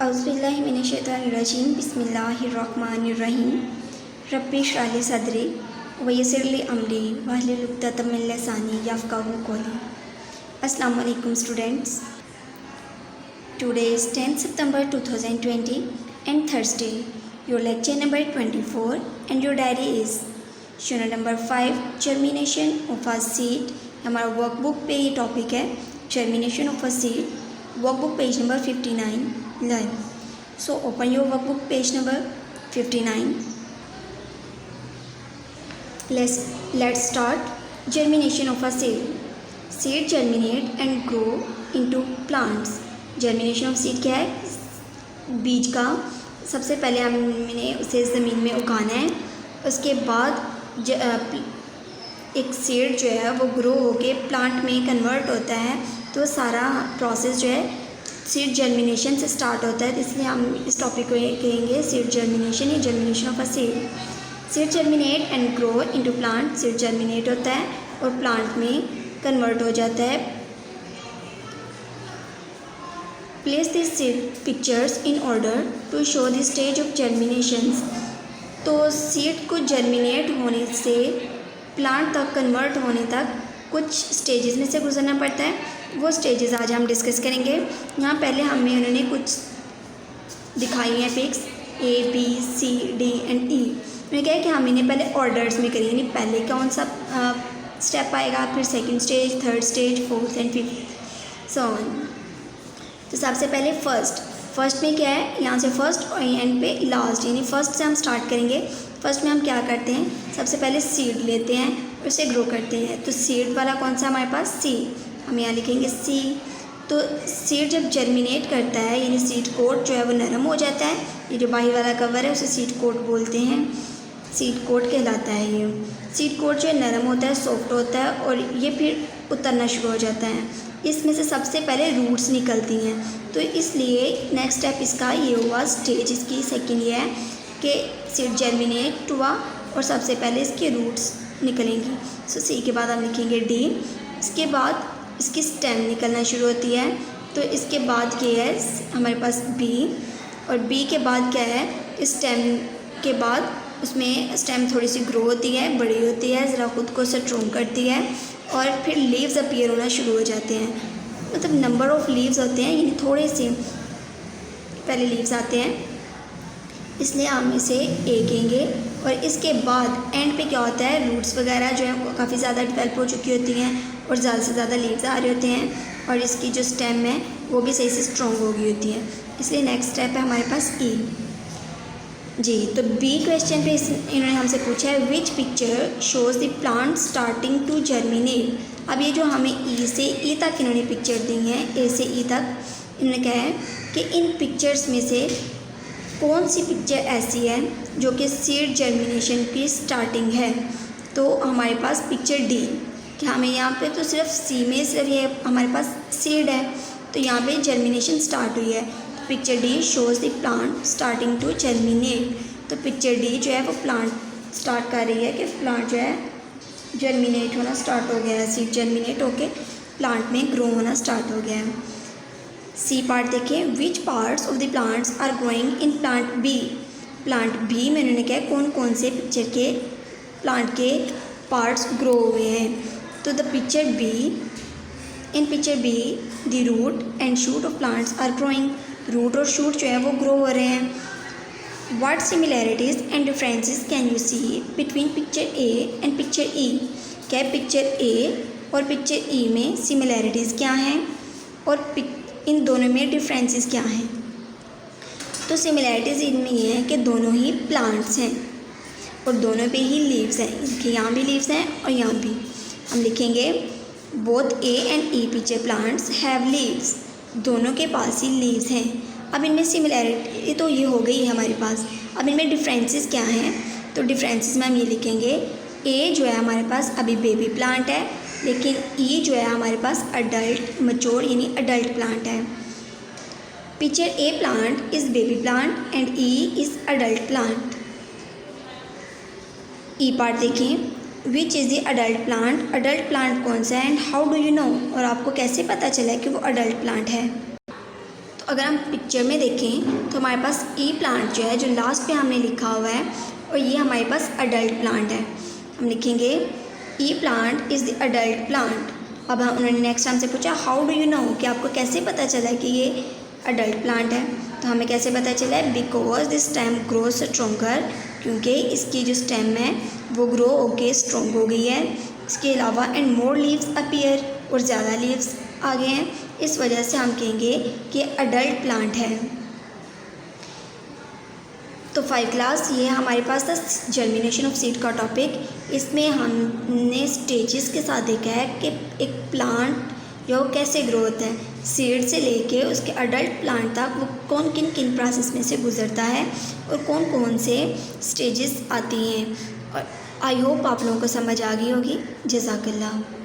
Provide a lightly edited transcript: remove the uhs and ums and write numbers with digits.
औज़ुबिल्लाहिमिनश्शैतानिर्रजीम बिस्मिल्लाहिर्रहमानिर्रहीम रब्बि इश्रह ली सदरी वयस्सिर ली अमरी वहलुल उक़दतम मिन लिसानी यफ़क़हू क़ौली। अस्सलामु अलैकुम students. Today is 10 September 2020 and Thursday. Your lecture number 24 and your diary is unit number 5 germination of a seed. हमारा workbook पे ये टॉपिक है germination of a seed. Workbook page number 59 learn. So open your workbook page number 59. Let's start. Germination of a seed. Seed germinate and grow into plants. Germination of seed क्या है? बीज का सबसे पहले हमने उसे ज़मीन में उगाना है, उसके बाद एक सीड जो है वो ग्रो होके प्लांट में कन्वर्ट होता है। तो सारा प्रोसेस जो है सीड जर्मिनेशन से स्टार्ट होता है, इसलिए हम इस टॉपिक को कहेंगे सीड जर्मिनेशन या germination of a seed. Seed germinate and grow into plant. Seed germinate होता है और प्लांट में कन्वर्ट हो जाता है। Place this seed pictures in order to show the stage of germination. तो सीड को जर्मिनेट होने से प्लांट तक कन्वर्ट होने तक कुछ स्टेजेस में से गुजरना पड़ता है। वो स्टेजेस आज हम डिस्कस करेंगे। यहाँ पहले हमें उन्होंने कुछ दिखाई हैं pics A, B, C, D and E। उन्होंने कहा है कि हम इन्हें पहले ऑर्डर्स में करेंगे, यानी पहले कौन सा स्टेप आएगा, फिर second stage, third stage, fourth and fifth so on. तो सबसे पहले फर्स्ट में क्या है, यहाँ से फर्स्ट और एंड पे लास्ट, यानी फर्स्ट से हम स्टार्ट करेंगे। फर्स्ट में हम क्या करते हैं, सबसे पहले सीड लेते हैं और उसे ग्रो करते हैं। तो सीड वाला कौन सा हमारे पास, सी, हम यहाँ लिखेंगे सी। तो सीड जब जर्मिनेट करता है यानी सीड कोट जो है वो नरम हो जाता है। ये जो बाहर वाला कवर है उसे सीड कोट बोलते हैं, सीड कोट कहलाता है। ये सीड कोट जो है नरम होता है, सॉफ्ट होता है और ये फिर उतरना शुरू हो जाता है। इसमें से सबसे पहले रूट्स निकलती हैं, तो इसलिए नेक्स्ट स्टेप इसका ये हुआ स्टेज इसकी सेकेंड ये है कि सीड जर्मिनेट हुआ और सबसे पहले इसके रूट्स निकलेंगी। सो सी के बाद हम लिखेंगे डी। इसके बाद इसकी स्टेम निकलना शुरू होती है, तो इसके बाद ये है हमारे पास बी, और बी के बाद क्या है, स्टेम के बाद उसमें स्टेम थोड़ी सी ग्रो होती है, बड़ी होती है, ज़रा ख़ुद को स्ट्रॉन्ग करती है और फिर लीव्स अपीयर होना शुरू हो जाते हैं। मतलब नंबर ऑफ़ लीव्स होते हैं, यानी थोड़े से पहले लीव्स आते हैं, इसलिए हम इसे ए कहेंगे। और इसके बाद एंड पे क्या होता है, रूट्स वगैरह जो है काफ़ी ज़्यादा डेवलप हो चुकी होती हैं और ज़्यादा से ज़्यादा लीव्स आ रहे होते हैं और इसकी जो स्टेम है वो भी सही से स्ट्रॉन्ग हो गई होती है। इसलिए नेक्स्ट स्टेप है हमारे पास ई जी। तो बी क्वेश्चन पे इन्होंने हमसे पूछा है which picture shows the plant starting to germinate. अब ये जो हमें ई से ई तक इन्होंने पिक्चर दी हैं, ए से ई तक, इन्होंने कहा है कि इन पिक्चर्स में से कौन सी पिक्चर ऐसी है जो कि सीड जर्मिनेशन की स्टार्टिंग है। तो हमारे पास पिक्चर डी, कि हमें यहाँ पे तो सिर्फ सी में सिर्फ ये हमारे पास सीड है, तो यहाँ पे जर्मिनेशन स्टार्ट हुई है। तो picture D shows the plant starting to germinate. तो पिक्चर डी जो है वो प्लांट स्टार्ट कर रही है कि प्लांट जो है जर्मिनेट होना स्टार्ट हो गया है, सीड जर्मिनेट होके प्लांट में ग्रो होना स्टार्ट हो गया है। सी पार्ट देखिए, which parts of the plants are growing in plant B. Plant B में उन्होंने कहा कौन कौन से पिक्चर के प्लांट के पार्ट्स ग्रो हुए हैं। तो the picture B, in picture B the root and shoot of plants are growing. Root और शूट जो है वो ग्रो हो रहे हैं। What similarities and differences can you see between picture A and picture E. क्या पिक्चर ए और picture ई में सिमिलैरिटीज़ क्या हैं और इन दोनों में डिफरेंसेस क्या हैं। तो सिमिलैरिटीज़ इनमें ये हैं कि दोनों ही प्लांट्स हैं और दोनों पे ही लीव्स हैं। इनके यहाँ भी लीव्स हैं और यहाँ भी। हम लिखेंगे both A and E picture plants have leaves. दोनों के पास ही लीव्स हैं। अब इनमें सिमिलैरिटी तो ये हो गई है हमारे पास। अब इनमें डिफरेंसेस क्या हैं, तो डिफरेंसेस में हम ये लिखेंगे ए जो है हमारे पास अभी बेबी प्लांट है, लेकिन ई जो है हमारे पास अडल्ट मच्योर यानी अडल्ट प्लांट है। Picture A plant is baby plant and E is adult plant. E part देखें, which is the adult plant. Adult plant कौन सा है and how do you know, और आपको कैसे पता चला कि वो अडल्ट प्लांट है। तो अगर हम पिक्चर में देखें तो हमारे पास ई प्लांट जो है, जो लास्ट पे हमने लिखा हुआ है, और ये हमारे पास अडल्ट प्लांट है। हम लिखेंगे E plant is the adult plant. अब हम उन्होंने नेक्स्ट हमसे पूछा हाउ डू यू नो, कि आपको कैसे पता चला कि ये अडल्ट प्लांट है। तो हमें कैसे पता चला है, because this stem grow stronger, क्योंकि इसकी जो स्टेम है वो ग्रो होके स्ट्रॉन्ग हो गई है। इसके अलावा एंड मोर लीव्स अपीयर, और ज़्यादा लीव्स आ गए हैं, इस वजह से हम कहेंगे कि अडल्ट प्लांट है। तो 5 क्लास ये हमारे पास था जर्मिनेशन ऑफ सीड का टॉपिक। इसमें हमने स्टेजेस के साथ देखा है कि एक प्लांट जो कैसे ग्रो होता है, सीड से लेके उसके अडल्ट प्लांट तक वो कौन किन किन प्रोसेस में से गुजरता है और कौन कौन से स्टेजेस आती हैं। और आई होप आप लोगों को समझ आ गई होगी। जज़ाकल्लाह।